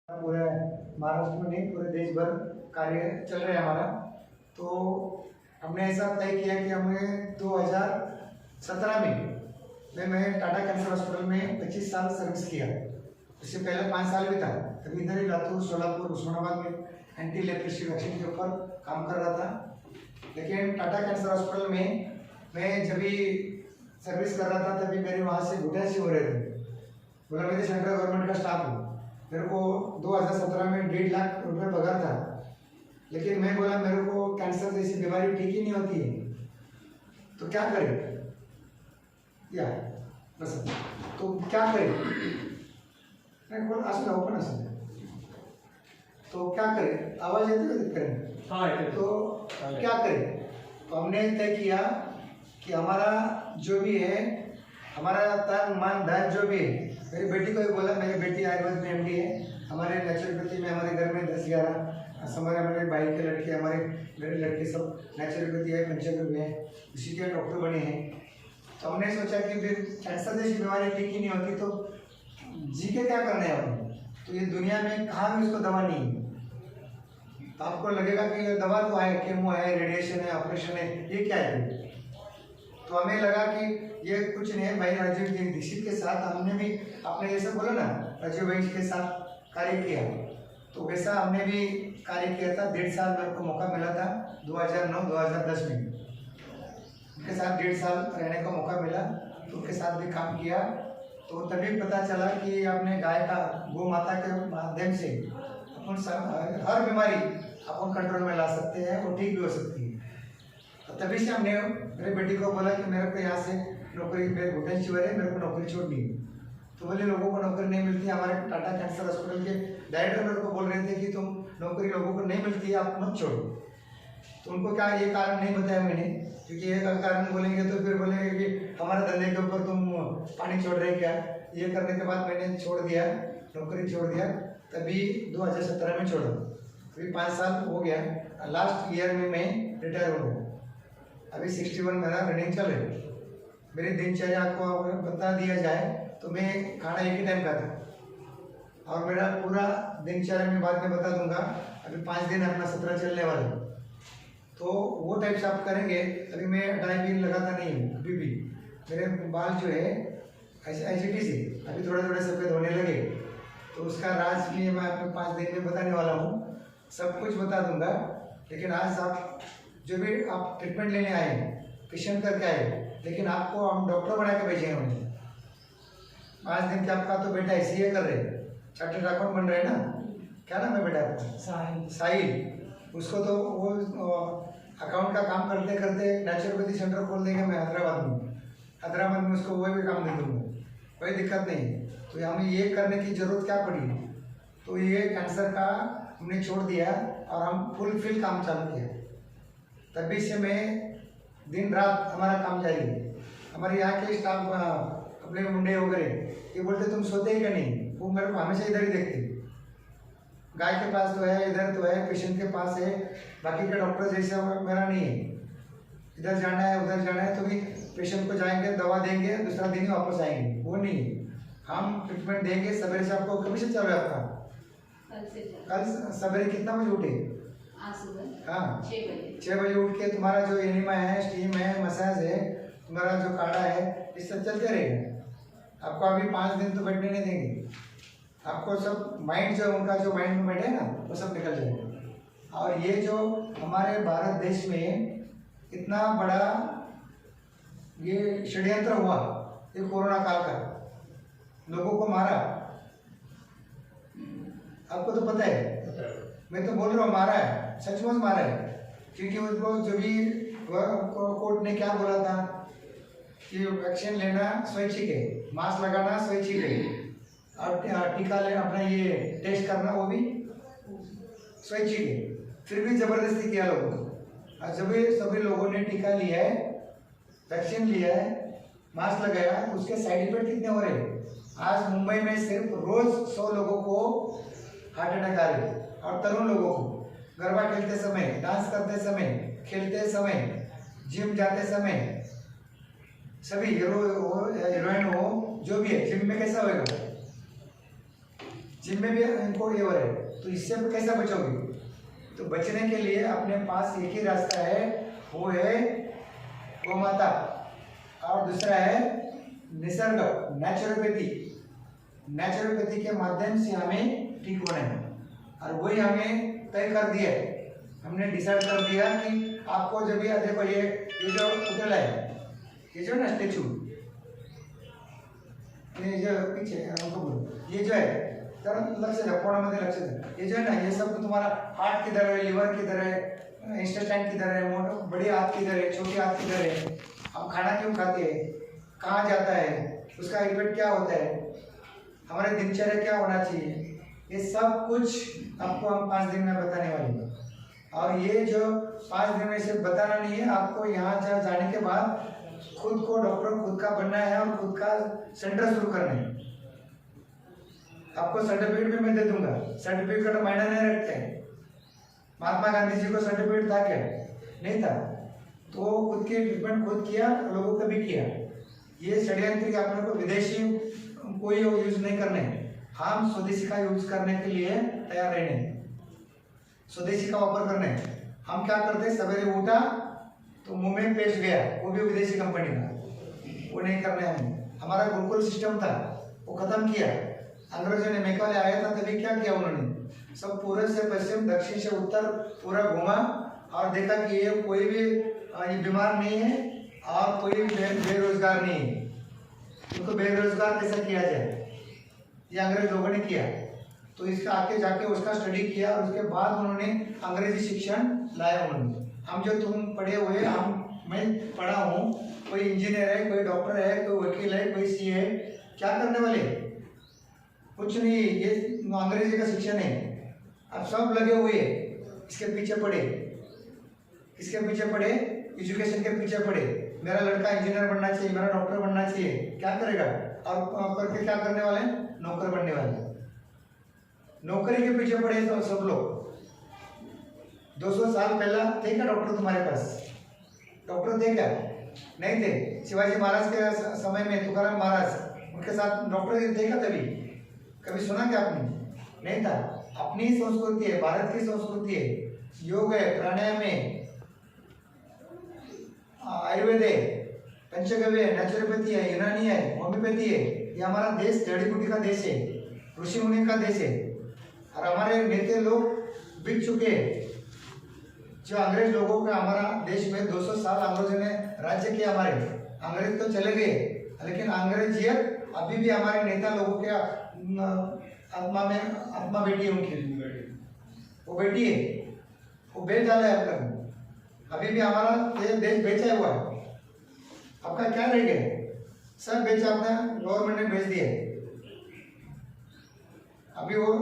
पूरे महाराष्ट्र में नहीं पूरे देश भर कार्य चल रहा है हमारा। तो हमने ऐसा तय किया कि हमें 2017 में मैं टाटा कैंसर हॉस्पिटल में 25 साल सर्विस किया। उससे पहले 5 साल भी था, तभी इधर ही लातूर, सोलापुर, उस्मानाबाद में एंटी लेप्रेसी वैक्सीन के ऊपर काम कर रहा था। लेकिन टाटा कैंसर हॉस्पिटल में मैं जब भी सर्विस कर रहा था तभी मेरे वहाँ से घुटन हो रहे थे। बोला मैं तो सेंट्रल गवर्नमेंट का स्टाफ हूँ, मेरे को 2017 में 1.5 लाख रुपये पगार था, लेकिन मैं बोला मेरे को कैंसर जैसी बीमारी ठीक ही नहीं होती है, तो क्या करें या बस तो क्या करें। मैं बोला असं ओपन असं तो क्या करें, आवाज़ आती करें हाँ तो क्या करें। तो हमने तय किया कि हमारा जो भी है, हमारा तन मन धन जो भी है, मेरी बेटी को भी बोला, मेरी बेटी आयुर्वेद में एमडी है, हमारे नेचुरोपैथी में हमारे घर में 10-11 हमारे भाई के लड़के, हमारे मेरे लड़के सब नेचुरोपैथी है, पंचकर्म है, उसी के डॉक्टर बने हैं। तो हमने सोचा कि फिर कैंसर जैसी बीमारी ठीक ही नहीं होती तो जी के क्या करना है हमें, तो ये दुनिया में कहाँ भी इसको दवा नहीं है। तो आपको लगेगा कि ये दवा तो है, केमो है, रेडिएशन है, ऑपरेशन है, ये क्या है। तो हमें लगा कि ये कुछ नहीं है। भाई राजीव दीक्षित के साथ हमने भी आपने जैसे बोला ना, राजीव भाई के साथ कार्य किया, तो वैसा हमने भी कार्य किया था। 1.5 साल मेरे को मौका मिला था 2009-2010 में, उनके साथ 1.5 साल रहने का मौका मिला, तो उनके साथ भी काम किया। तो तभी पता चला कि आपने गाय का, गौ माता के माध्यम से अपन हर बीमारी अपन कंट्रोल में ला सकते हैं, वो ठीक भी हो सकती है। तो तभी से हमने मेरे बेटी को बोला कि मेरे को यहाँ से नौकरी, मेरे घुटन शिवर है, मेरे को नौकरी छोड़नी है। तो बोले लोगों को नौकरी नहीं मिलती। हमारे टाटा कैंसर हॉस्पिटल के डायरेक्टर मेरे को बोल रहे थे कि तुम नौकरी लोगों को नहीं मिलती है, आप मत छोड़ो। तो उनको क्या ये कारण नहीं बताया मैंने, क्योंकि ये कारण बोलेंगे तो फिर बोलेंगे कि हमारे धंधे के ऊपर तुम पानी छोड़ रहे क्या। ये करने के बाद मैंने छोड़ दिया, नौकरी छोड़ दिया, तभी 2017 में छोड़ा। अभी 5 साल हो गया, लास्ट ईयर में मैं रिटायर हो गया। अभी 61 मेरा रनिंग चल रही है। मेरी दिनचर्या को बता दिया जाए तो मैं खाना एक ही टाइम खाता हूँ, और मेरा पूरा दिनचर्या में बाद में बता दूंगा। अभी 5 दिन अपना 17 चलने वाला, तो वो टाइप से आप करेंगे। अभी मैं डाई भी लगाता नहीं हूँ, अभी भी मेरे बाल जो है ऐसे से अभी थोड़े थोड़े सफ़ेद होने लगे। तो उसका राज भी मैं आपको 5 दिन में बताने वाला हूँ, सब कुछ बता दूंगा। लेकिन आज आप जो भी आप ट्रीटमेंट लेने आए हैं, पेशेंट करके आए, लेकिन आपको हम डॉक्टर बना के भेजे हैं उन्हें। 5 दिन के आपका तो बेटा ICA कर रहे, चार्टर्ड अकाउंट बन रहे ना, क्या नाम है बेटा आपका? साहिल। उसको तो वो अकाउंट का काम करते करते नेचुरोपैथी सेंटर खोल देंगे मैं हैदराबाद में उसको वही भी काम दे दूँगा, कोई दिक्कत नहीं। तो हमें ये करने की ज़रूरत क्या पड़ी, तो ये कैंसर का हमने छोड़ दिया और हम फुलफिल काम चालू किया। तभी से मैं दिन रात हमारा काम जारी है। हमारे यहाँ के स्टाफ अपने मुंडे वगैरह ये बोलते तुम सोते ही क्या नहीं, वो मेरे को हमेशा इधर ही देखते। गाय के पास तो है, इधर तो है, पेशेंट के पास है, बाकी के डॉक्टर जैसे मेरा नहीं है। इधर जाना है उधर जाना है तो भी पेशेंट को जाएंगे, दवा देंगे, दूसरा दिन ही वापस आएंगे, वो नहीं है। हम ट्रीटमेंट देंगे। सवेरे से आपको कभी से चल रहा है आपका? कल सवेरे कितना बजे उठे? हाँ 6 बजे उठ के तुम्हारा जो एनिमा है, स्टीम है, मसाज है, तुम्हारा जो काढ़ा है, इस सब चलते रहेगा। आपको अभी 5 दिन तो बैठने नहीं देंगे। आपको सब माइंड जो उनका जो माइंड में बैठे ना, वो सब निकल जाएगा। और ये जो हमारे भारत देश में इतना बड़ा ये षड्यंत्र हुआ, ये कोरोना काल का, लोगों को मारा, आपको तो पता है। मैं तो बोल रहा हूँ मारा है, सचमुच मारा है। क्योंकि उनको जो भी कोर्ट ने क्या बोला था कि वैक्सीन लेना स्वैच्छिक है, मास्क लगाना स्वैच्छिक है, और टीका लेना, अपना ये टेस्ट करना वो भी स्वैच्छिक है। फिर भी जबरदस्ती किया लोगों को। और जब सभी लोगों ने टीका लिया है, वैक्सीन लिया है, मास्क लगाया, उसके साइड इफेक्ट कितने हो रहे हैं। आज मुंबई में सिर्फ रोज 100 लोगों को हार्ट अटैक आ रहे हैं, और तरुण लोगों को गरबा खेलते समय, डांस करते समय, खेलते समय, जिम जाते समय, सभी हीरोइन हो जो भी है, जिम में कैसा होएगा, जिनमें भी इनको ये हो रहा है, तो इससे कैसे बचोगे? तो बचने के लिए अपने पास एक ही रास्ता है, वो है गौ माता, और दूसरा है निसर्ग, नेचुरोपैथी। नेचुरोपैथी के माध्यम से हमें ठीक होना है, और वही हमें तय कर दिया है। हमने डिसाइड कर दिया कि आपको जब भी देखो ये जो पुतला है, ये जो ना स्टेचू, ये जो पीछे हमको बोलो, ये जो है लक्ष्य है, कोणामध्ये लक्ष्य है, ये जो है ना, ये सब तुम्हारा हार्ट किधर है, लिवर किधर है, इंटेस्टाइन किधर है, बड़ी आंत किधर है, छोटी आंत किधर है, हम खाना क्यों खाते हैं, कहाँ जाता है, उसका इफेक्ट क्या होता है, हमारे दिनचर्या क्या होना चाहिए, ये सब कुछ आपको हम 5 दिन में बताने वाले हैं। और ये जो 5 दिन में से बताना नहीं है, आपको यहाँ जाने के बाद खुद को डॉक्टर खुद का बनना है और खुद का सेंटर शुरू करना है। आपको सर्टिफिकेट भी मैं दे दूंगा, सर्टिफिकेट का मायना नहीं रखते हैं। महात्मा गांधी जी को सर्टिफिकेट था क्या? नहीं था, तो खुद की ट्रीटमेंट खुद किया, लोगों को भी किया। ये षड्यंत्र के अपने को विदेशी कोई यूज नहीं करने, हम स्वदेशी का यूज करने के लिए तैयार रहने, स्वदेशी का वापर करने। हम क्या करते, सवेरे उठा तो मुंह में पेस्ट गया, वो भी विदेशी कंपनी का, वो नहीं करना है हमें। हमारा गुरुकुल सिस्टम था, वो खत्म किया। अंग्रेजों ने मेघालय आया था, तभी क्या किया उन्होंने, सब पूर्व से पश्चिम दक्षिण से उत्तर पूरा घूमा और देखा कि ये कोई भी बीमार नहीं है और कोई बेरोजगार नहीं है, उनको बेरोजगार कैसे किया जाए, ये अंग्रेज लोगों ने किया। तो इसका आके जाके उसका स्टडी किया और उसके बाद उन्होंने अंग्रेजी शिक्षण लाया उन्होंने। हम जो तुम पढ़े हुए, मैं पढ़ा हूँ, कोई इंजीनियर है, कोई डॉक्टर है, कोई वकील है, कोई सी है, क्या करने वाले, कुछ नहीं, ये अंग्रेजी का शिक्षण है। अब सब लगे हुए इसके पीछे पड़े, इसके पीछे पड़े, एजुकेशन के पीछे पड़े, मेरा लड़का इंजीनियर बनना चाहिए, मेरा डॉक्टर बनना चाहिए, क्या करेगा, और करके क्या करने वाले, नौकर बनने वाले, नौकरी के पीछे पड़े तो सब लोग। 200 साल पहला थे क्या डॉक्टर तुम्हारे पास? डॉक्टर थे क्या? नहीं थे। शिवाजी महाराज के समय में तुकाराम महाराज, उनके साथ डॉक्टर थे क्या? कभी सुना क्या आपने? नहीं था। अपनी संस्कृति है, भारत की संस्कृति है, योग है, प्राणायाम है, आयुर्वेद है, पंचगव्य है, नेचुरोपैथी है, यूनानी है, होम्योपैथी है। ये हमारा देश जड़ी बूटी का देश है, ऋषि मुनि का देश है, और हमारे नेता लोग बिक चुके हैं। जो अंग्रेज लोगों का हमारा देश में 200 साल अंग्रेजों ने राज्य किया, हमारे अंग्रेज तो चले गए, लेकिन अंग्रेजियत अभी भी हमारे नेता लोगों के आत्मा बेटी है, उनकी वो बेटी है, वो बेच डाला है अपना, अभी भी हमारा ये देश बेचा हुआ है। आपका क्या रह गया? सब बेचा, अपना गवर्नमेंट ने बेच दिया। अभी वो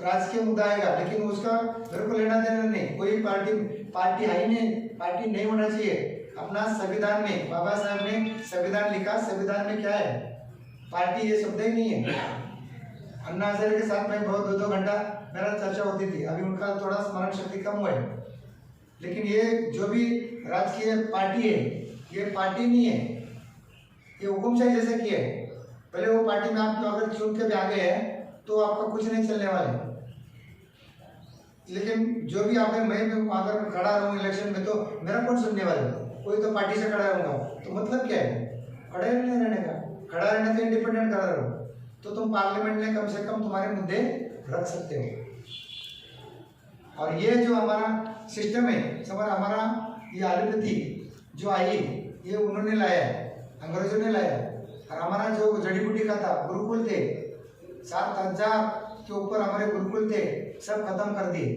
राजकीय मुद्दा आएगा, लेकिन उसका मेरे को लेना देना नहीं। कोई पार्टी है ही नहीं, पार्टी नहीं होना चाहिए। अपना संविधान में बाबा साहब ने संविधान लिखा, संविधान में क्या है, पार्टी ये शब्द ही नहीं है। अन्ना हजारे के साथ में बहुत 2-2 घंटा मेरा चर्चा होती थी, अभी उनका थोड़ा स्मरण शक्ति कम हुआ है। लेकिन ये जो भी राजकीय पार्टी है, ये पार्टी नहीं है, ये हुकुमशाही जैसे की है। पहले वो पार्टी में आप अगर चुन के भी आ गए हैं तो आपका कुछ नहीं चलने वाले। लेकिन जो भी आप, मैं अगर खड़ा रहूँ इलेक्शन में तो मेरा कौन सुनने वाला? कोई तो पार्टी से खड़ा रहूंगा, तो मतलब क्या है, खड़े नहीं रहने का। खड़ा रहने से इंडिपेंडेंट खड़ा रहो, तो तुम पार्लियामेंट में कम से कम तुम्हारे मुद्दे रख सकते हो। और ये जो हमारा सिस्टम है, हमारा ये एलोपैथी जो आई, ये उन्होंने लाया है, अंग्रेजों ने लाया। और हमारा जो जड़ी बूटी का था, गुरुकुल थे, 7000 के ऊपर हमारे गुरुकुल थे, सब खत्म कर दिए,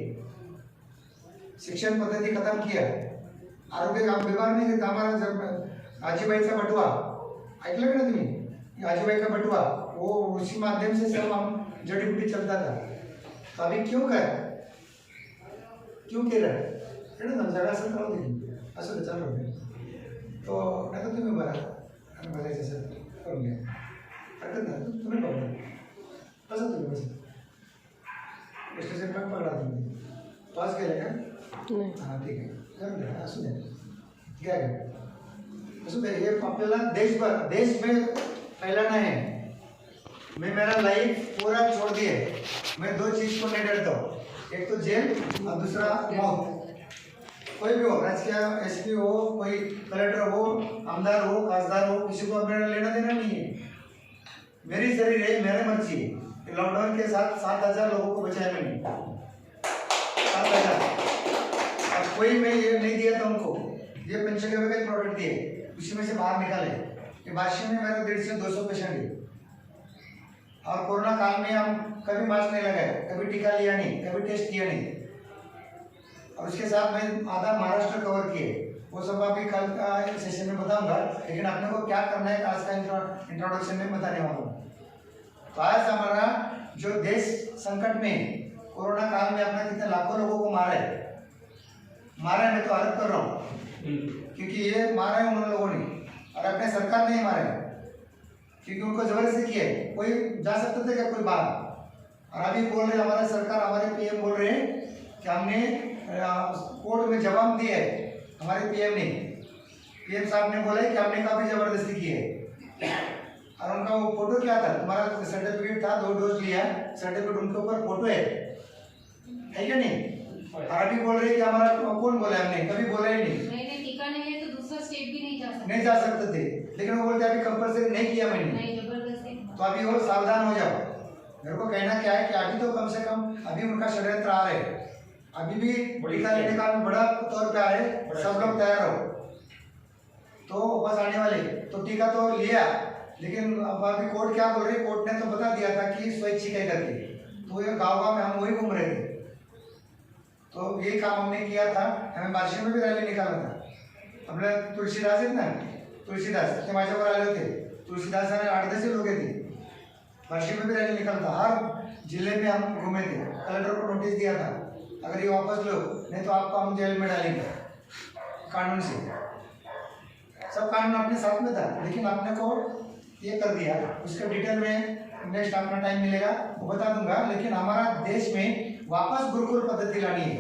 शिक्षण पद्धति खत्म किया। आरोग्य काम बीमार नहीं था। हमारा जब आजीबाईचा बटुआ ऐकलं का तुम्ही? आजीबाई का बटुआ, वो उसी माध्यम से सब हम जड़ी बूटी चलता था। तो अभी क्यों केलं ना जगा असं कळू दे, असं चालू होते। तो नाही तर तुम्ही बघा आणि बघायचं असेल करून घ्या, हरकत नाही, तुम्ही बघा बसा, तुम्ही बसा, स्टेशन पण पकडा तुम्ही। पास केलं का? हाँ ठीक है, करून द्या, असू द्या, घ्या असू द्या। हे आपल्याला देश में फैलाना है। मैं मेरा लाइफ पूरा छोड़ दिए, मैं दो चीज को नहीं डरता हूँ, एक तो जेल और दूसरा मौत। कोई भी हो, राजकीय एसपी हो, कोई कलेक्टर हो, आमदार हो, खासदार हो, किसी को मेरा लेना देना नहीं है। मेरी शरीर है, मेरी मर्जी है। लॉकडाउन के साथ 7,000 लोगों को बचाया मैंने, 7,000। अब कोई मैं ये नहीं दिया था उनको, ये पेंशन के प्रोडक्ट दिए, उसी में से बाहर निकाले। ये बादशाह में मेरा 150 से 200 पेशेंट है। और कोरोना काल में हम कभी मास्क नहीं लगाए, कभी टीका लिया नहीं, कभी टेस्ट किया नहीं। और उसके साथ मैं आधा महाराष्ट्र कवर किए, वो सब अभी कल का सेशन में बताऊंगा, लेकिन आपने को क्या करना है आज का इंट्रोडक्शन में बताने वाला हूँ। तो आज हमारा जो देश संकट में कोरोना काल में अपना कितने लाखों लोगों को मारा है, मैं तो आरोप कर रहा हूँ, क्योंकि ये मारा है उन लोगों ने, और अपने सरकार ने मारा है, क्योंकि उनको जबरदस्ती किया है। कोई जा सकते थे क्या कोई बात? और अभी बोल रहे हमारा सरकार, हमारे पीएम बोल रहे हैं कि हमने कोर्ट में जवाब दिया है। हमारे पीएम साहब ने बोला है कि हमने काफी जबरदस्ती की है। और उनका वो फोटो क्या था, तुम्हारा सर्टिफिकेट था, 2 डोज लिया, सर्टिफिकेट उनके ऊपर फोटो है क्या नहीं? और अभी बोल रहे कि हमारा कौन बोला, हमने कभी बोला ही नहीं। टीका नहीं है तो दूसरा स्टेट भी नहीं जा सकते थे, लेकिन वो बोलते अभी कंपलसरी नहीं किया मैंने, तो अभी वो सावधान हो जाओ। मेरे को कहना क्या है कि अभी तो कम से कम अभी उनका षड्यंत्र आ रहा है, अभी भी टीका लेने का बड़ा तौर पे आ रहे, सब लोग तैयार हो। तो बस आने वाले, तो टीका तो लिया, लेकिन अब अभी कोर्ट क्या बोल रही, कोर्ट ने तो बता दिया था कि स्वैच्छिक है करके, तो ये गाँव में हम वही घूम रहे थे। तो ये काम हमने किया था, हमें बादशाह में भी रैली निकाला था। अपने तुलसीदास है ना, तुलसीदास ते माझ्यावर आले होते, तुलसीदास ने 8-10 लोग थे, बादशाह में भी रैली निकाला था। हर जिले में हम घूमे थे, कलेक्टर को नोटिस दिया था, अगर ये वापस लो नहीं तो आपको हम जेल में डालेंगे कानून से। सब कानून अपने साथ में था, लेकिन आपने को ये कर दिया। उसके डिटेल में नेक्स्ट अपना टाइम मिलेगा वो बता दूंगा। लेकिन हमारा देश में वापस गुरुकुल पद्धति लानी है,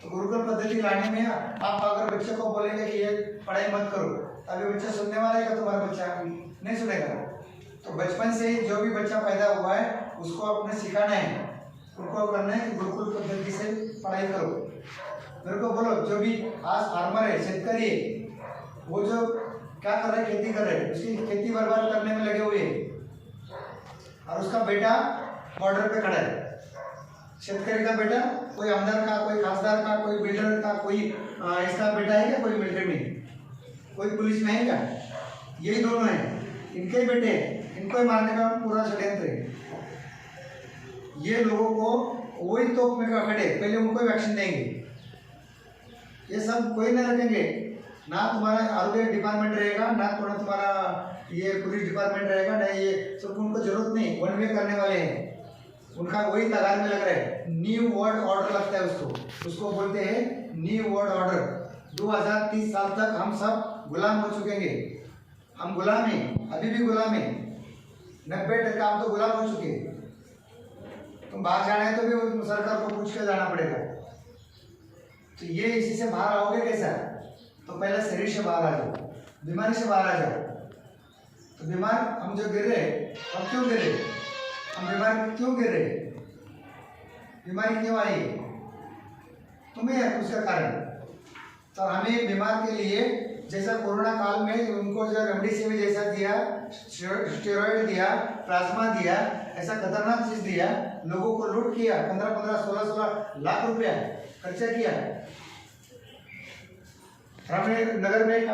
तो गुरुकुल पद्धति लाने में आप अगर बच्चे को बोलेंगे कि ये पढ़ाई मत करो, अभी बच्चा सुनने वाला है, तुम्हारा बच्चा नहीं सुनेगा। तो बचपन से ही जो भी बच्चा पैदा हुआ है उसको अपने सिखाना है, उनको करना है कि गुरुकुल पद्धति से पढ़ाई करो। मेरे को बोलो, जो भी आज फार्मर है, शेतकारी है, वो जो क्या कर रहे हैं, खेती कर रहे हैं, उसकी खेती बर्बाद करने में लगे हुए हैं, और उसका बेटा बॉर्डर पे खड़ा है। शेतकारी का बेटा कोई आमदार का, कोई खासदार का, कोई बिल्डर का, कोई इसका बेटा है क्या, कोई मिलिट्री में, कोई पुलिस में है क्या? यही दोनों हैं, इनके बेटे, इनको मारने का पूरा षड्यंत्र है। ये लोगों को वही तोप में खड़े, पहले उनको वैक्सीन देंगे, ये सब कोई नहीं रखेंगे ना। तुम्हारा आरोग्य डिपार्टमेंट रहेगा ना, तुम्हारा ये पुलिस डिपार्टमेंट रहेगा ना, ये सब उनको जरूरत नहीं, वन वे करने वाले हैं। उनका वही तगार में लग रहा है, न्यू वर्ल्ड ऑर्डर लगता है उसको बोलते हैं न्यू वर्ल्ड ऑर्डर। 2030 साल तक हम सब गुलाम हो चुकेंगे। हम गुलाम हैं, अभी भी गुलाम हैं, 90% हम तो गुलाम हो चुके। तुम बाहर जाना है तो भी सरकार को पूछ के जाना पड़ेगा। तो ये इसी से बाहर आओगे कैसा? तो पहले शरीर से बाहर आ जाओ, बीमारी से बाहर आ जाओ। तो बीमार हम जो गिर रहे, हम क्यों गिर रहे? हम बीमार क्यों गिर रहे? बीमारी क्यों आई? तुम्हें है उसका कारण। तो हमें बीमार के लिए जैसा कोरोना काल में उनको जो रेमडेसिविर जैसा दिया, स्टेरॉइड दिया, प्लाज्मा दिया, ऐसा खतरनाक चीज दिया, लोगों को लूट किया, 15-15, 16-16 लाख रुपया खर्चा किया। हमने नगर में एक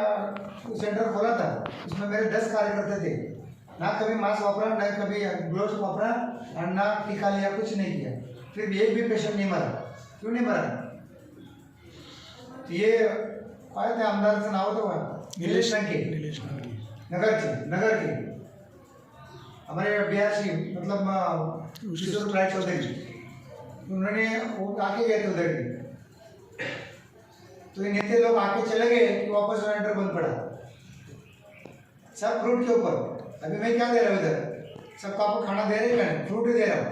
सेंटर खोला था, उसमें मेरे 10 कार्यकर्ता थे। ना कभी मास्क वापरा, ना कभी ग्लोव्स वापरा, और ना टीका लिया, कुछ नहीं किया। फिर भी एक भी पेशेंट नहीं मरा। क्यों नहीं मरा? तो ये आए थे आमदारचं नाव होतं निलेश लंके, नगर के हमारे बिहार से, मतलब किशोर राय चौधरी, उन्होंने वो आके गए थे उधर भी। तो ये नेता लोग आके चले गए कि वापस सिलेंडर बंद पड़ा, सब फ्रूट के ऊपर। अभी मैं क्या दे रहा हूँ इधर, सबको आपको खाना दे रहे हैं, फ्रूट ही दे रहा हूँ।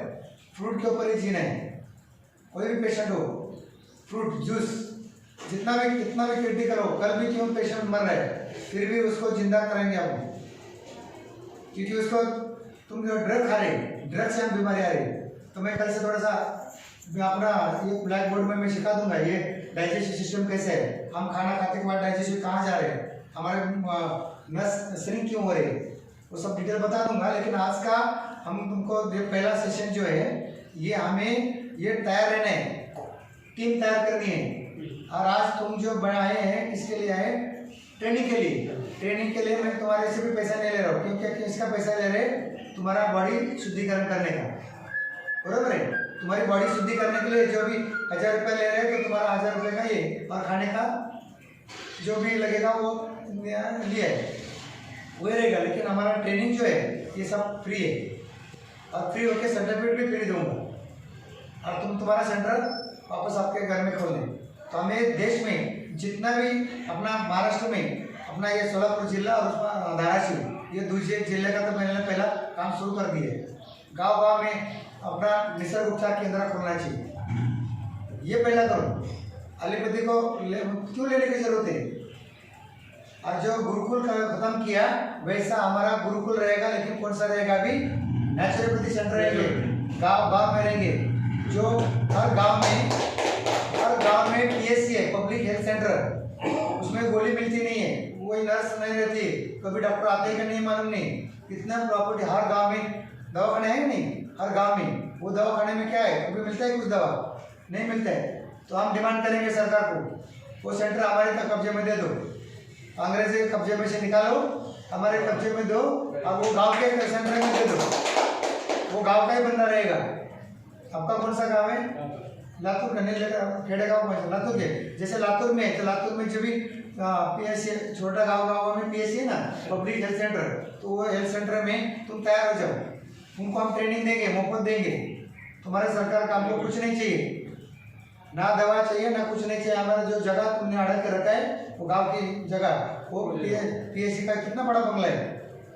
फ्रूट के ऊपर ही जीना है। कोई भी पेशेंट हो, फ्रूट जूस, जितना भी कितना भी क्रिटिकल हो, कल भी क्यों पेशेंट मर रहा है, फिर भी उसको जिंदा करेंगे आप, क्योंकि उसको तुम जो ड्रग खा रहे, ड्रग से हम बीमारी आ रही। तो मैं कल से थोड़ा सा मैं अपना ये ब्लैक बोर्ड में मैं सिखा दूंगा ये डाइजेस्टिव सिस्टम कैसे है, हम खाना खाते के बाद डाइजेस्टिव कहाँ जा रहे हैं, हमारे नस श्रिंक क्यों हो रही है, वो सब डिटेल बता दूंगा। लेकिन आज का हम तुमको पहला सेशन जो है ये हमें ये तैयार रहना है, टीम तैयार करनी है। और आज तुम जो बनाए हैं किसके लिए आए, ट्रेनिंग के लिए। ट्रेनिंग के लिए मैं तुम्हारे से भी पैसा नहीं ले रहा हूँ, क्योंकि इसका पैसा ले रहे तुम्हारा बॉडी शुद्धिकरण करने का, बरोबर है। तुम्हारी बॉडी शुद्धि करने के लिए जो भी 1000 रुपये ले रहे हैं तो तुम्हारा 1000 रुपये का ये और खाने का जो भी लगेगा वो लिए वही रहेगा। लेकिन हमारा ट्रेनिंग जो है ये सब फ्री है और फ्री होके सर्टिफिकेट भी फ्री दूंगा और तुम्हारा सेंटर वापस आपके घर में खोल दें। तो हमें देश में जितना भी अपना महाराष्ट्र में अपना ये सोलापुर जिला और उसमें धाराशिव ये दूसरे जिले का तो मैंने पहला काम शुरू कर दिए। गांव गांव में अपना निसर्ग उपचार केंद्र खोलना चाहिए, ये पहला करो। एलोपैथी को क्यों लेने की जरूरत है। और जो गुरुकुल का खत्म किया वैसा हमारा गुरुकुल रहेगा, लेकिन कौन सा रहेगा, अभी नेचुरोपैथी सेंटर रहेंगे, गांव गांव में रहेंगे। जो हर गांव में पीएससी है, पब्लिक हेल्थ सेंटर, उसमें गोली मिलती नहीं है, कोई नर्स नहीं रहती, कभी डॉक्टर आते ही नहीं मालूम नहीं। इतना प्रॉपर्टी हर गांव में दवाखाने है नहीं, हर गांव में। वो दवाखाने में क्या है, कभी मिलता है कुछ दवा नहीं मिलता है। तो हम डिमांड करेंगे सरकार को वो सेंटर हमारे तक कब्जे में दे दो, अंग्रेजी के कब्जे में से निकालो, हमारे कब्जे में दो और वो गांव के सेंटर में दे दो, वो गांव का ही बंदा रहेगा। आपका कौन सा गांव है, लातूर का नहीं, खेड़े गाँव में लातूर के, जैसे लातूर में तो लातूर में जो भी पीएससी छोटा गाँव में पीएससी है ना, पब्लिक हेल्थ सेंटर, तो वो हेल्थ सेंटर में तुम तैयार हो जाओ, उनको हम ट्रेनिंग देंगे, मुफ्त देंगे। तुम्हारे सरकार का हमको कुछ नहीं चाहिए, ना दवा चाहिए ना कुछ नहीं चाहिए। हमारा जो जगह तुमने अड़ा के रखा है वो गांव की जगह, वो पीएससी का कितना बड़ा बंगला है,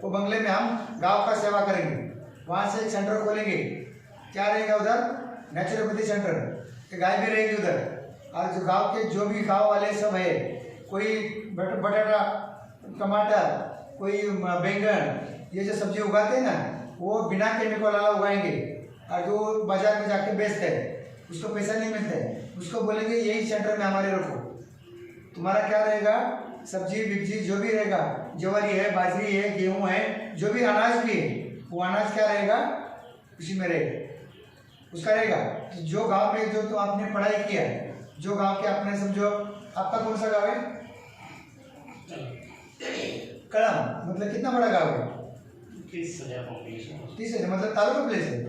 वो बंगले में हम गांव का सेवा करेंगे। वहाँ से एक सेंटर खोलेंगे, क्या रहेगा उधर, नेचुरोपैथी सेंटर, गाय भी रहेगी उधर। और जो गांव के जो भी गांव वाले सब है, कोई बटाटा टमाटर कोई बैंगन ये जो सब्जी उगाते हैं ना, वो बिना केमिकल वाला उगाएंगे। और जो बाजार में जाके बेचते हैं उसको पैसा नहीं मिलता है, उसको बोलेंगे यही सेंटर में हमारे रखो। तुम्हारा क्या रहेगा, सब्जी बिब्जी जो भी रहेगा, ज्वारी है, बाजरी है, गेहूं है, जो भी अनाज भी है, वो अनाज क्या रहेगा उसी में रहेगा, उसका रहेगा। तो जो गांव में जो तो आपने पढ़ाई किया है, जो गांव के आपने समझो, आपका कौन सा गांव है, कड़म, मतलब कितना बड़ा गांव है, 30,000 पॉपुलेशन, 30,000 मतलब तालुका प्लेस है,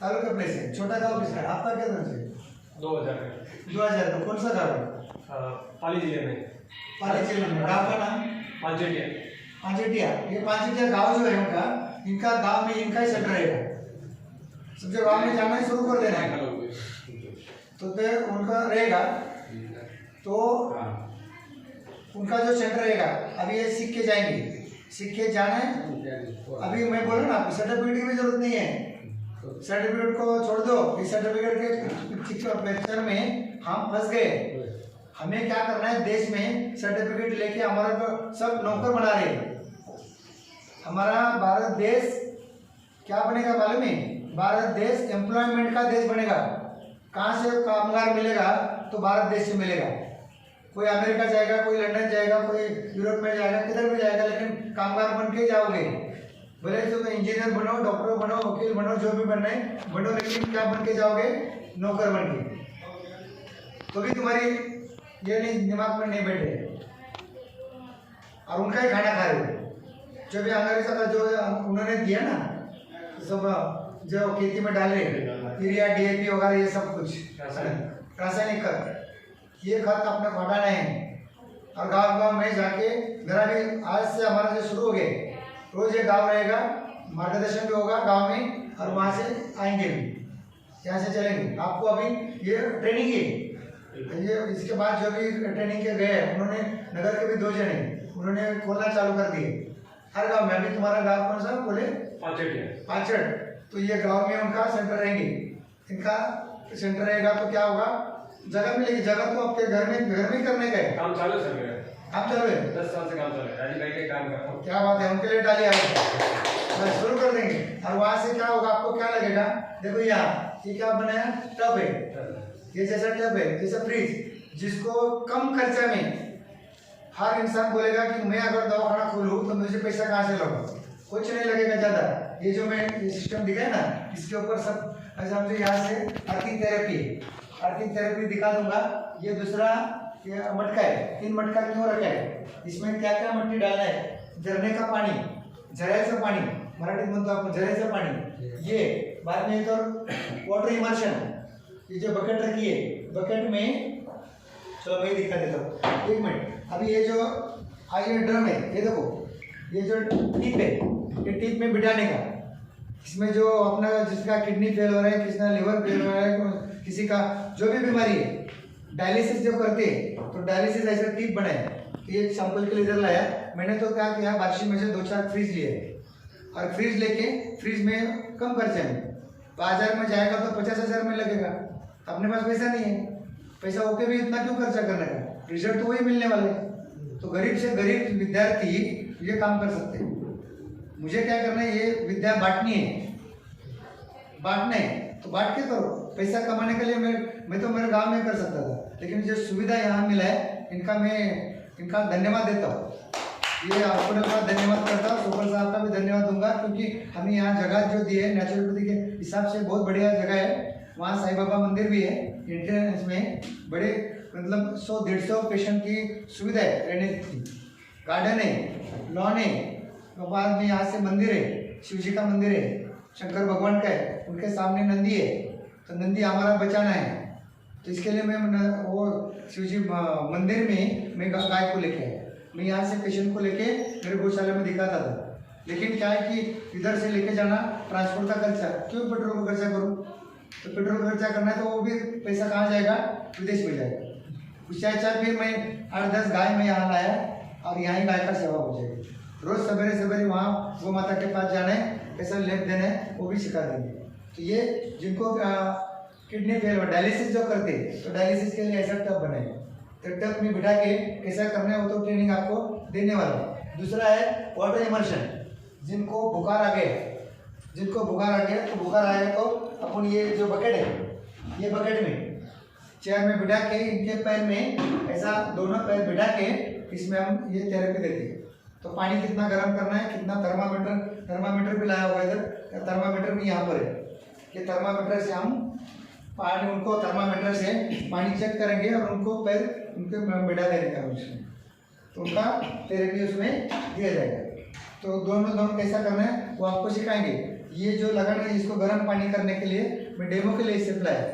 तालुका प्लेस है, छोटा गांव किसका है, आपका क्या नाम है, 2000 का कौन सा गांव है, पाली जिले में, पाली जिले में। गांव का नाम पांचेटिया। पांचेटिया। ये पांचेटिया गांव जो है उनका, इनका गांव में इनका ही सेंटर रहेगा। समझो गांव में जाना ही शुरू कर देना है, तो फिर उनका रहेगा। तो उनका जो सेंटर रहेगा, अभी ये सीख के जाएंगे, सीख के जाना है। अभी मैं बोल रहा ना, आपको सर्टिफिकेट की भी जरूरत नहीं है, सर्टिफिकेट को छोड़ दो। इस सर्टिफिकेट के पिक्चर में हम फंस गए। हमें क्या करना है, देश में सर्टिफिकेट लेके हमारा तो सब नौकर बना रहे हैं। हमारा भारत देश क्या बनेगा मालूम है, भारत देश एम्प्लॉयमेंट का देश बनेगा। कहाँ से कामगार मिलेगा, तो भारत देश से मिलेगा। कोई अमेरिका जाएगा, कोई लंदन जाएगा, कोई यूरोप में जाएगा, किधर भी जाएगा, लेकिन कामगार बन के जाओगे। भले तुम इंजीनियर बनो, डॉक्टर बनो, वकील बनो, जो भी बनना है बनो, लेकिन क्या बन के जाओगे, नौकर बन के। तो भी तुम्हारी ये नहीं दिमाग में नहीं बैठे और उनका ही खाना खा रहे हो। जो भी अंग्रेजों का जो उन्होंने दिया ना, सब जो खेती में डाले, यूरिया डीएपी वगैरह ये सब कुछ रासायनिक खत, ये खत अपने हटाना है। और गांव गांव में जाके मेरा भी आज से हमारा जो शुरू हो गए, रोज एक गांव रहेगा, मार्गदर्शन भी होगा गांव में, और वहाँ से आएंगे भी, यहाँ से चलेंगे। आपको अभी ये ट्रेनिंग है, ये इसके बाद जो भी ट्रेनिंग के गए उन्होंने, नगर के भी 2 जने उन्होंने खोलना चालू कर दिए हर गांव में। अभी तुम्हारा गांव कौन सा बोले, पांचट, तो ये गांव में उनका सेंटर रहेंगे। इनका सेंटर रहेगा तो क्या होगा, जगह मिलेगी। जगह तो आपके घर में करने का है, काम चालू सर मेरा, काम चालू है, 10 साल से काम चालू है, राजीव भाई के काम कर रहा हूँ। क्या बात है, उनके लिए ताली शुरू कर देंगे। और वहाँ से क्या होगा, आपको क्या लगेगा, देखो यहाँ ये क्या बनाया, टब है, ये जैसा टब है, जैसा फ्रिज, जिसको कम खर्चा में हर इंसान बोलेगा कि मैं अगर दवाखाना खोलूँ तो मुझे पैसा कहाँ से लगा, कुछ नहीं लगेगा ज़्यादा। ये जो मैं ये सिस्टम दिखाया ना, इसके ऊपर सब ऐसा मुझे यहाँ से अर्थिंग थेरेपी दिखा दूंगा। ये दूसरा ये मटका है, 3 मटका क्यों रखा है, इसमें क्या क्या मट्टी डालना है, झरने का पानी, झरायचं पाणी मराठीत म्हणतो आपण झरायचं पाणी, ये बाद में तो वाटर इमर्शन, ये जो बकेट रखी है, बकेट में चलो मैं दिखा देता हूँ 1 मिनट। अभी ये जो ये ड्रम है, ये देखो, ये जो टिप है, ये टिप में बिठाने का, इसमें जो अपना जिसका किडनी फेल हो रहा है, किसी का लिवर फेल हो रहा है, किसी का जो भी बीमारी है, डायलिसिस जो करते हैं तो डायलिसिस ऐसा टिप बनाए। ये सैंपल के लिए इधर लाया मैंने, तो क्या किया, बारिश में से 2-4 फ्रिज लिए और फ्रिज लेके फ्रिज में कम खर्चे में, बाजार में जाएगा तो 50,000 में लगेगा, अपने पास पैसा नहीं है, पैसा होके भी इतना क्यों खर्चा करने का, रिजल्ट तो वही मिलने वाले हैं। तो गरीब से गरीब विद्यार्थी ये काम कर सकते हैं। मुझे क्या करना है, ये विद्या बांटनी है, बांटना है तो बांट के करो। पैसा कमाने के लिए मैं तो मेरे गांव में कर सकता था, लेकिन जो सुविधा यहाँ मिला है इनका धन्यवाद देता हूँ। ये हॉस्पिटल का धन्यवाद करता हूँ, सोपल साहब का भी धन्यवाद दूंगा, क्योंकि हमें यहाँ जगह जो दी है नेचुरलिटी के हिसाब से बहुत बढ़िया जगह है। वहाँ साईं बाबा मंदिर भी है, एंट्रेंस में बड़े मतलब 100-150 पेशेंट की सुविधा है रहने की, गार्डन है, लॉन है, बाद में यहाँ से मंदिर है, शिव जी का मंदिर है, शंकर भगवान का है, उनके सामने नंदी है, तो नंदी हमारा बचाना है, तो इसके लिए मैं वो शिव जी मंदिर में मैं गाय को लेके आया। मैं यहाँ से पेशेंट को लेके मेरे गौशाला में दिखाता था, लेकिन क्या है कि इधर से लेके जाना ट्रांसपोर्ट का खर्चा, क्यों पेट्रोल का खर्चा करूँ, तो पेट्रोल का खर्चा करना है तो वो भी पैसा कहाँ जाएगा, विदेश में जाएगा। उससे अच्छा फिर मैं 8-10 गाय में यहाँ लाया और यहाँ ही गाय का सेवा हो जाएगी। रोज़ सवेरे वहाँ गौ माता के पास जाना है, कैसा लेप देना है वो भी सिखा देंगे। तो ये जिनको किडनी फेल हो, डायलिसिस जो करते हैं, तो डायलिसिस के लिए ऐसा टब बनाए, तो टब में बिठा के कैसा करना है वो तो ट्रेनिंग आपको देने वाला है। दूसरा है वाटर इमर्शन, जिनको बुखार आ गया तो बुखार आया तो अपन ये जो बकेट है, ये बकेट में चेयर में बिठा के इनके पैर में ऐसा दोनों पैर बिठा के इसमें हम ये थेरेपी देते हैं। तो पानी कितना गर्म करना है, कितना थर्मामीटर भी लाया होगा इधर, थर्मामीटर भी यहाँ पर है, कि थर्मामीटर से हम पानी, उनको थर्मामीटर से पानी चेक करेंगे और उनको पैर उनके बिठा देने का उसमें, तो उनका थेरेपी उसमें दिया जाएगा। तो दोनों कैसा करना है वो आपको सिखाएंगे। ये जो लगाना है इसको गर्म पानी करने के लिए मैं डेमो के लिए इसे लाया,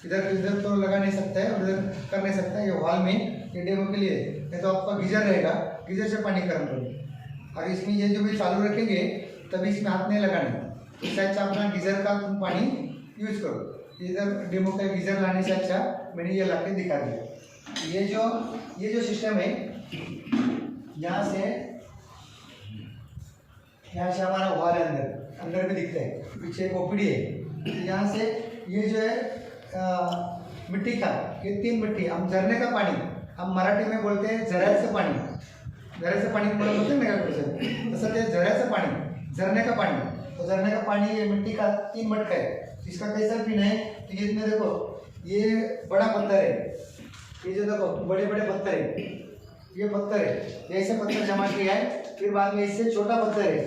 इधर तो लगा नहीं सकता है और इधर कर नहीं सकता है, ये हॉल में ये डेमो के लिए नहीं तो आपका गीजर रहेगा, गीजर से पानी गर्म करो और इसमें ये जो भी चालू रखेंगे तभी इसमें हाथ नहीं लगाना, इससे अच्छा अपना गीजर का तुम पानी यूज करो। इधर डेमो का गीजर लाने से अच्छा मैंने ये ला के दिखा दिया। ये जो सिस्टम है, यहाँ से हमारा हॉल है, अंदर भी दिखता है, पीछे एक ओपीडी है। यहाँ से ये जो है मिट्टी का, ये 3 मिट्टी, हम झरने का पानी, हम मराठी में बोलते हैं झऱ्याचं पाणी म्हणून बोलते हैं ना, तसं ते झऱ्याचं पाणी, झरने का पानी। तो झरने का पानी ये मिट्टी का 3 मटका है, इसका कैसा पीना है, तो ये इसमें देखो ये बड़ा पत्थर है, ये जो देखो बड़े पत्थर है, ये पत्थर है, ऐसे पत्थर जमा किया है। फिर बाद में इससे छोटा पत्थर है,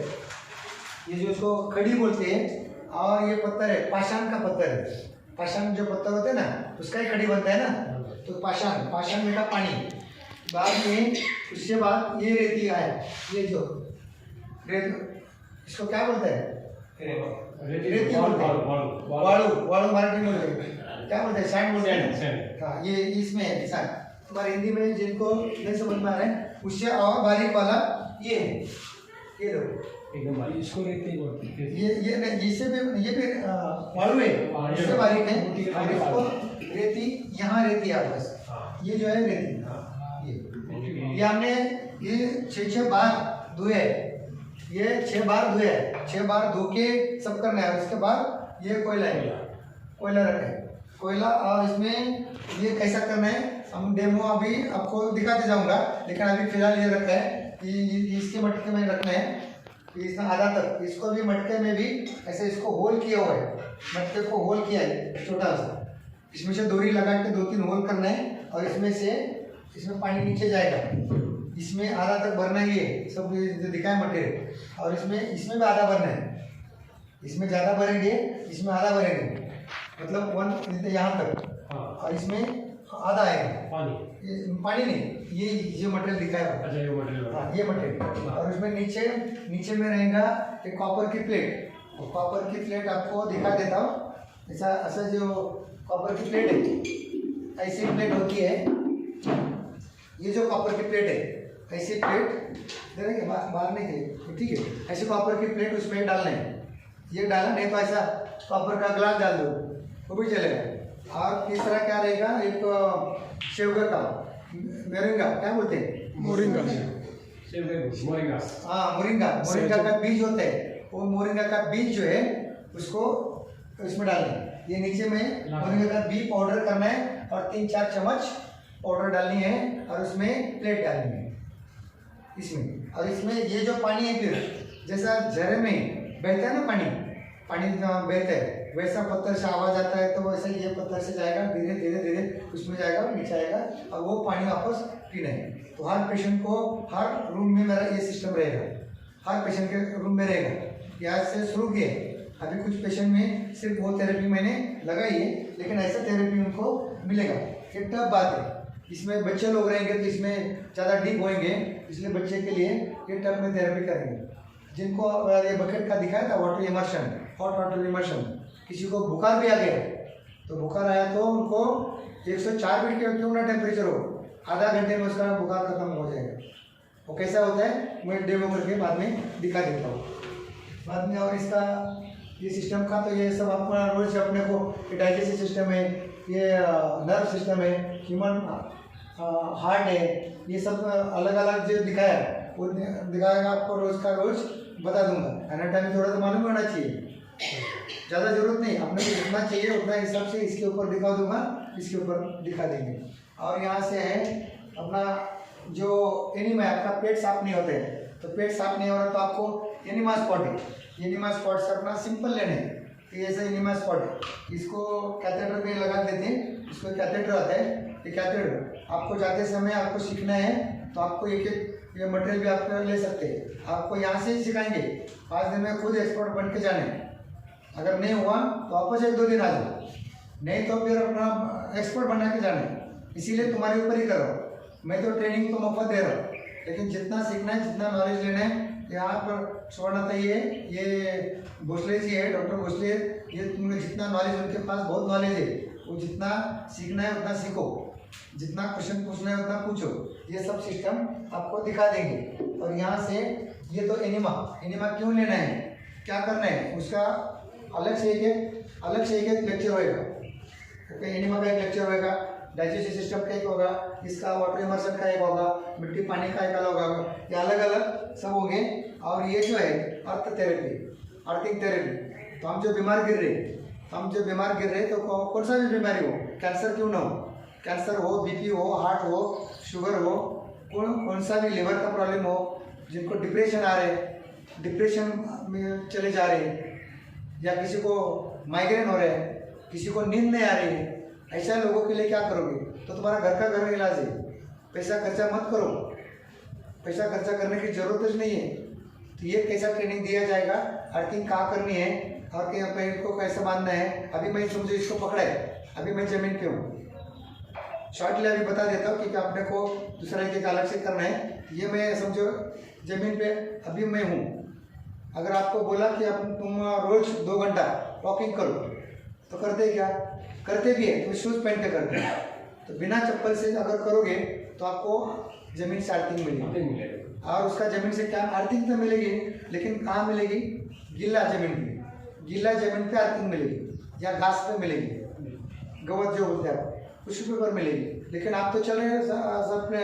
ये जो इसको खड़ी बोलते हैं, और ये पत्थर है पाषाण का पत्थर है, पाषाण जो पत्थर होते हैं ना उसका ही खड़ी बनता है ना, तो पाषाण में का पानी। बाद में उसके बाद ये रेती आया, ये जो इसको क्या बोलते हैं, रेती बोलते हैं, वालू मराठी में बोलते हैं, क्या बोलते हैं, सैंड बोलते हैं। हाँ, ये इसमें है सैंड। तुम्हारे हिंदी में जिनको नहीं समझ में आ रहा है, उससे और बारीक वाला ये है, ये देखो एकदम इसको रेती बोलते हैं। ये नहीं, इससे भी ये भी वालू है, इससे बारीक है, और इसको रेती, यहाँ रेती है बस, ये जो है रेती, ये हमने ये 6 बार धोए, ये 6 बार धोए, 6 बार धो के सब करना है। उसके बाद ये कोयला रखा है, कोयला, और इसमें ये कैसा करना है हम डेमो अभी आपको दिखाते जाऊंगा, लेकिन अभी फिलहाल ये रखा है, इसके मटके में रखना है। इसमें आधा तक, इसको भी मटके में भी ऐसे इसको होल किया हुआ है, मटके को होल किया है छोटा सा, इसमें से डोरी लगा के 2-3 होल करना है और इसमें से इसमें पानी नीचे जाएगा, इसमें आधा तक भरना ही है, सब जो दिखाए मटेरियल, और इसमें भी आधा भरना है, इसमें ज़्यादा भरेंगे, इसमें आधा भरेंगे, मतलब 1 यहाँ तक, और इसमें आधा आएगा पानी नहीं, ये मटेरियल दिखाएगा। अच्छा ये मटेरियल। हाँ ये मटेरियल, और उसमें नीचे में रहेगा एक कॉपर की प्लेट, और कॉपर की प्लेट आपको दिखा देता हूँ, ऐसा जो कॉपर की प्लेट है, ऐसी प्लेट होती है, ये जो कॉपर की प्लेट है, ऐसी प्लेट देखेंगे बाहर नहीं के, ठीक है, ऐसी कॉपर की प्लेट उसमें डालना है, ये डाला नहीं तो ऐसा कॉपर का ग्लास डाल दो वो भी चलेगा। और तीसरा क्या रहेगा, एक शेवगा का मोरिंगा, क्या बोलते हैं मोरिंगा। हाँ मोरिंगा का बीज होता है, वो मोरिंगा का बीज जो है उसको इसमें डालना है, ये नीचे में मोरिंगा का बीज पाउडर करना है और 3-4 चम्मच पाउडर डालनी है और उसमें प्लेट डालनी है इसमें, और इसमें ये जो पानी है फिर जैसा झरे में बहता है ना पानी बहता है, वैसा पत्थर से आवाज आता है तो वैसे ये पत्थर से जाएगा, धीरे धीरे उसमें जाएगा और नीचे आएगा, और वो पानी वापस पीना है। तो हर पेशेंट को हर रूम में मेरा ये सिस्टम रहेगा, हर पेशेंट के रूम में रहेगा। यहाँ से शुरू किए, अभी कुछ पेशेंट में सिर्फ वो थेरेपी मैंने लगाई है, लेकिन ऐसा थेरेपी उनको मिलेगा। एक टफ बात है, इसमें बच्चे लोग रहेंगे तो इसमें ज़्यादा डीप होएंगे, इसलिए बच्चे के लिए ये टफ में थेरेपी करेंगे। जिनको ये बकेट का दिखाया था water immersion, hot water immersion, किसी को बुखार भी आ गया तो बुखार आया तो उनको 104 डिग्री क्यों ना टेम्परेचर हो, आधा घंटे में उसका बुखार खत्म हो जाएगा। वो कैसा होता है मैं डेमो करके बाद में दिखा देता हूँ बाद में। और इसका ये सिस्टम का तो ये सब अपना रोज अपने को डाइजेस्टिव सिस्टम है, ये नर्व सिस्टम है, ह्यूमन हार्ट है, ये सब अलग अलग जो दिखाया वो दिखाएगा आपको, रोज का रोज बता दूंगा। एनाटॉमी थोड़ा तो मालूम होना चाहिए, ज़्यादा जरूरत नहीं, अपने को जितना चाहिए उतना हिसाब से इसके ऊपर दिखा दूंगा, इसके ऊपर दिखा देंगे। और यहाँ से है अपना जो एनिमा, आपका पेट साफ नहीं होते तो पेट साफ नहीं हो रहा तो आपको एनिमा स्पॉट है, एनिमा स्पॉट से अपना सिंपल लेने हैं, ये ऐसा एनिमा स्पॉट है, इसको कैथेटर में लगा देते हैं, इसको कैथेटर आता है, ये कैथेटर आपको जाते समय आपको सीखना है तो आपको एक ये मटेरियल भी आप ले सकते हैं, आपको यहाँ से ही सिखाएंगे, 5 दिन में खुद एक्सपर्ट बन के जाने। अगर नहीं हुआ तो वापस 1-2 दिन आ जाओ, नहीं तो फिर अपना एक्सपर्ट बना के जाने, इसीलिए तुम्हारे ऊपर ही करो। मैं तो ट्रेनिंग तो मुफ्त दे रहा हूँ, लेकिन जितना सीखना है जितना नॉलेज लेना है, यहाँ पर सुवर्णता ये भोसले जी है, डॉक्टर भोसले, ये तुमने जितना नॉलेज, उनके पास बहुत नॉलेज है, वो जितना सीखना है उतना सीखो, जितना क्वेश्चन पूछना है उतना पूछो, ये सब सिस्टम आपको दिखा देंगे। और यहाँ से ये तो एनिमा क्यों लेना है, क्या करना है, उसका अलग से एक लेक्चर होएगा, एनिमा का एक लेक्चर होएगा, डाइजेस्टिव सिस्टम का एक होगा, इसका वाटर इमर्शन का एक होगा, मिट्टी पानी का एक अलग होगा, ये अलग अलग सब होंगे। और ये जो है अर्थ अर्थिंग थेरेपी, तो हम जो बीमार गिर रहे तो कौन सा भी बीमारी हो, कैंसर क्यों ना हो, कैंसर हो, बीपी हो, हार्ट हो, शुगर हो, कौन सा भी लिवर का प्रॉब्लम हो, जिनको डिप्रेशन आ रहे, डिप्रेशन में चले जा रहे, या किसी को माइग्रेन हो रहे हैं, किसी को नींद नहीं आ रही है, ऐसा लोगों के लिए क्या करोगे, तो तुम्हारा घर का घर इलाज है, पैसा खर्चा मत करो, पैसा खर्चा करने की जरूरत ही नहीं है। तो ये कैसा ट्रेनिंग दिया जाएगा, अर्थिंग कहाँ करनी है और पेड़ को कैसे बांधना है। अभी मैं समझो इसको पकड़ा है, अभी मैं जमीन पे हूँ, शॉर्टली अभी बता देता हूँ कि अपने को दूसरा एक अलग से करना है। ये मैं समझो जमीन पे अभी मैं हूँ, अगर आपको बोला कि अब तुम रोज 2 घंटा वॉकिंग करो तो करते भी है, तो शूज़ पहन के करते हैं, तो बिना चप्पल से अगर करोगे तो आपको जमीन से अर्थिंग मिलेगी। और उसका जमीन से क्या अर्थिंग तो मिलेगी, लेकिन कहाँ मिलेगी, गीला जमीन पे अर्थिंग मिलेगी, या घास पे मिलेगी, गवत जो बोलते हैं उस पर मिलेगी। लेकिन आप तो चल रहे अपने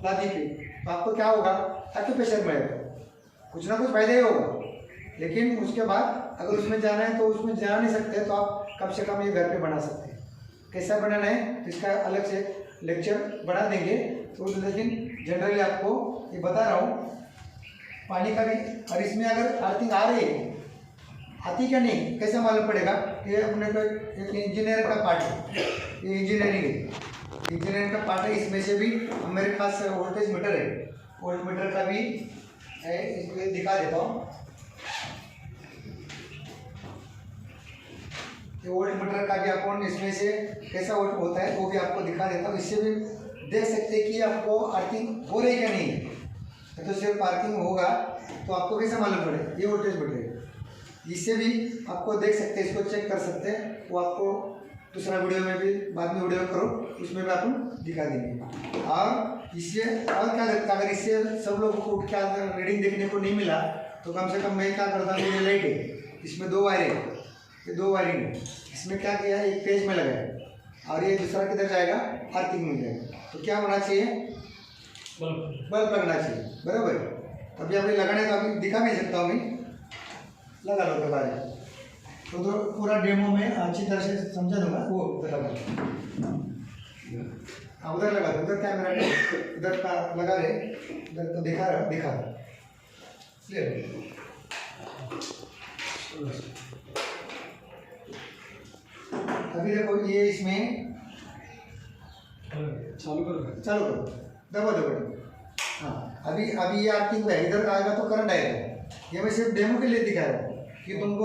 लादी पे, तो आपको क्या होगा, एक्यूप्रेशर मिलेगा, कुछ ना कुछ फायदा ही होगा। लेकिन उसके बाद अगर उसमें जाना है तो उसमें जा नहीं सकते, तो आप कम से कम ये घर पे बना सकते हैं। कैसा बनाना है तो इसका अलग से लेक्चर बना देंगे, तो लेकिन जनरली आपको ये बता रहा हूँ पानी का भी। और इसमें अगर अर्थिंग आ रही है, आती क्या नहीं, कैसे मालूम पड़ेगा? ये अपने को एक इंजीनियर का पार्ट है, ये इंजीनियरिंग है, इंजीनियरिंग का पार्ट है। इसमें से भी मेरे पास वोल्टेज मीटर है, वोल्ट मीटर का भी है, इसको दिखा देता हूँ। ये वोल्ट मीटर का भी अपन इसमें से कैसा वोल्ट होता है वो भी आपको दिखा देता हूँ। इससे भी देख सकते हैं कि आपको अर्थिंग हो रही क्या नहीं है। तो सिर्फ अर्थिंग होगा तो आपको कैसे मालूम पड़े? ये वोल्टेज मीटर है, इससे भी आपको देख सकते हैं, इसको चेक कर सकते हैं। वो आपको दूसरा वीडियो में भी, बाद में वीडियो करो उसमें भी आपको दिखा देंगे। और इससे और क्या लगता है, अगर इससे सब लोगों को क्या रीडिंग देखने को नहीं मिला तो कम से कम मैं क्या करता हूँ, ये लाइट है, इसमें 2 वायर है, ये 2 वायरिंग है, इसमें क्या किया है, एक पेज में लगाया और ये दूसरा किधर जाएगा, अर्थिंग में जाएगा। तो क्या होना चाहिए, बल्ब लगना चाहिए, बराबर। अभी अभी लगाने का अभी दिखा भी सकता हूँ मैं, लगा लो तो बारे तो पूरा डेमो में अच्छी तरह से समझा दूंगा। वो उधर लगा, हाँ उधर लगा दो, उधर कैमरा इधर का लगा रहे, इधर तो दिखा रहा ले अभी देखो ये इसमें चालू करो, चालू करो, दबा दो। हाँ अभी ये अर्थिंग है, इधर आएगा तो करंट आएगा। ये मैं सिर्फ डेमो के लिए दिखा रहा हूँ कि तुमको